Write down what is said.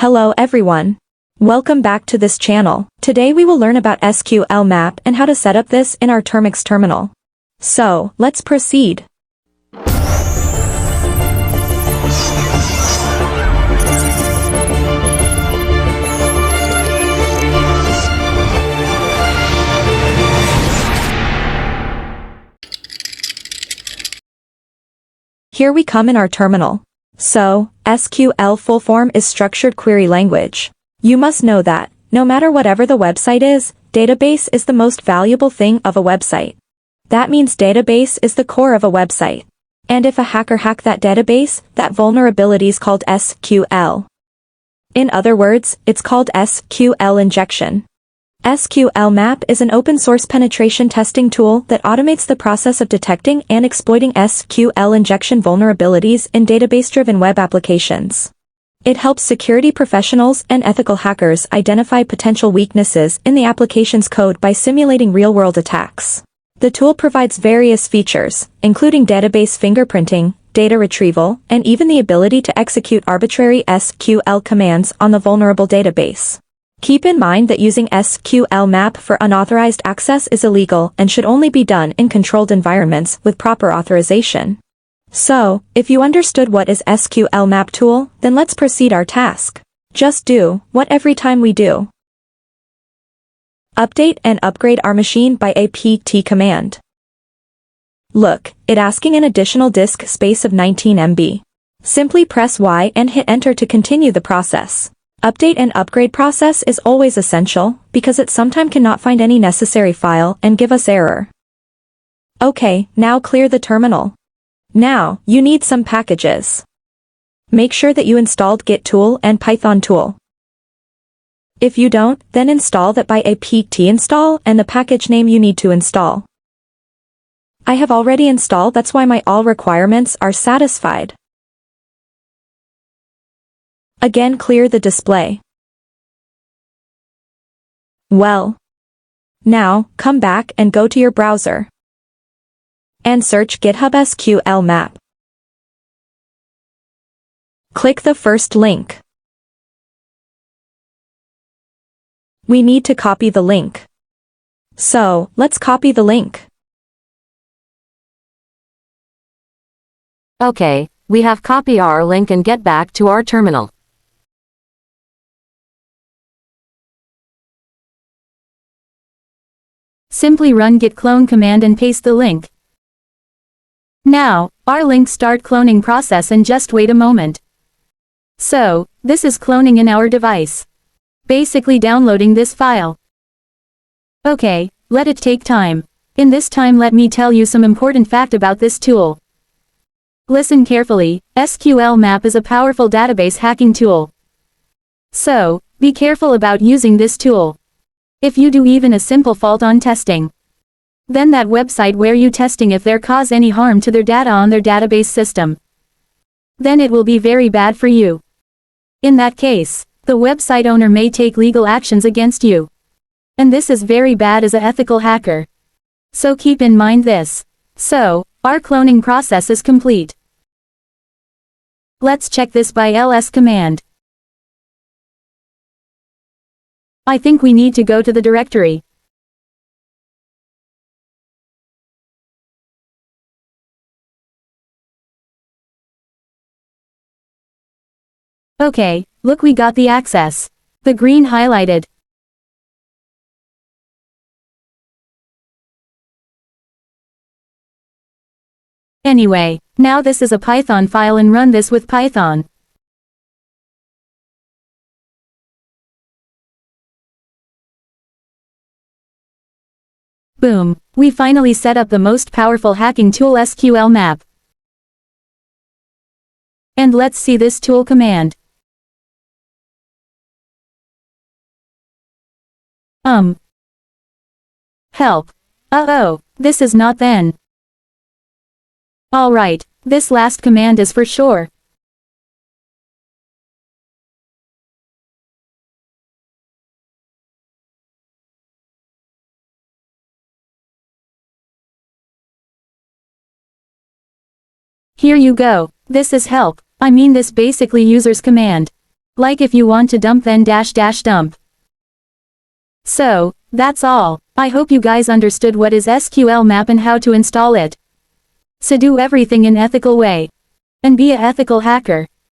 Hello everyone. Welcome back to this channel. Today we will learn about SQLMap and how to set up this in our Termux terminal. So, let's proceed. Here we come in our terminal. So, SQL full form is Structured Query Language. You must know that, no matter whatever the website is, database is the most valuable thing of a website. That means database is the core of a website. And if a hacker hack that database, that vulnerability is called SQL. In other words, it's called SQL injection. SQLMap is an open-source penetration testing tool that automates the process of detecting and exploiting SQL injection vulnerabilities in database-driven web applications. It helps security professionals and ethical hackers identify potential weaknesses in the application's code by simulating real-world attacks. The tool provides various features, including database fingerprinting, data retrieval, and even the ability to execute arbitrary SQL commands on the vulnerable database. Keep in mind that using SQLMap for unauthorized access is illegal and should only be done in controlled environments with proper authorization. So, if you understood what is SQLMap tool, then let's proceed our task. Just do what every time we do. Update and upgrade our machine by apt command. Look, it asking an additional disk space of 19 MB. Simply press Y and hit enter to continue the process. Update and upgrade process is always essential, because it sometimes cannot find any necessary file and give us error. Okay, now clear the terminal. Now, you need some packages. Make sure that you installed Git tool and Python tool. If you don't, then install that by apt install and the package name you need to install. I have already installed, that's why my all requirements are satisfied. Again, clear the display. Well. Now, come back and go to your browser. And search GitHub SQLMap. Click the first link. We need to copy the link. So, let's copy the link. Okay, we have copied our link and get back to our terminal. Simply run git clone command and paste the link. Now, our link start cloning process and just wait a moment. So, this is cloning in our device. Basically downloading this file. Okay, let it take time. In this time let me tell you some important fact about this tool. Listen carefully, SQLMap is a powerful database hacking tool. So, be careful about using this tool. If you do even a simple fault on testing, then that website where you testing if there cause any harm to their data on their database system, then it will be very bad for you. In that case, the website owner may take legal actions against you. And this is very bad as an ethical hacker. So keep in mind this. So, our cloning process is complete. Let's check this by ls command. I think we need to go to the directory. Okay, look, we got the access. The green highlighted. Anyway, now this is a Python file and run this with Python. Boom, we finally set up the most powerful hacking tool SQLMap. And let's see this tool command. Help. Uh-oh, this is not then. Alright, this last command is for sure. Here you go, this is help, I mean this basically user's command. Like if you want to dump then dash dash dump. So, that's all. I hope you guys understood what is SQLMap and how to install it. So do everything in ethical way. And be a ethical hacker.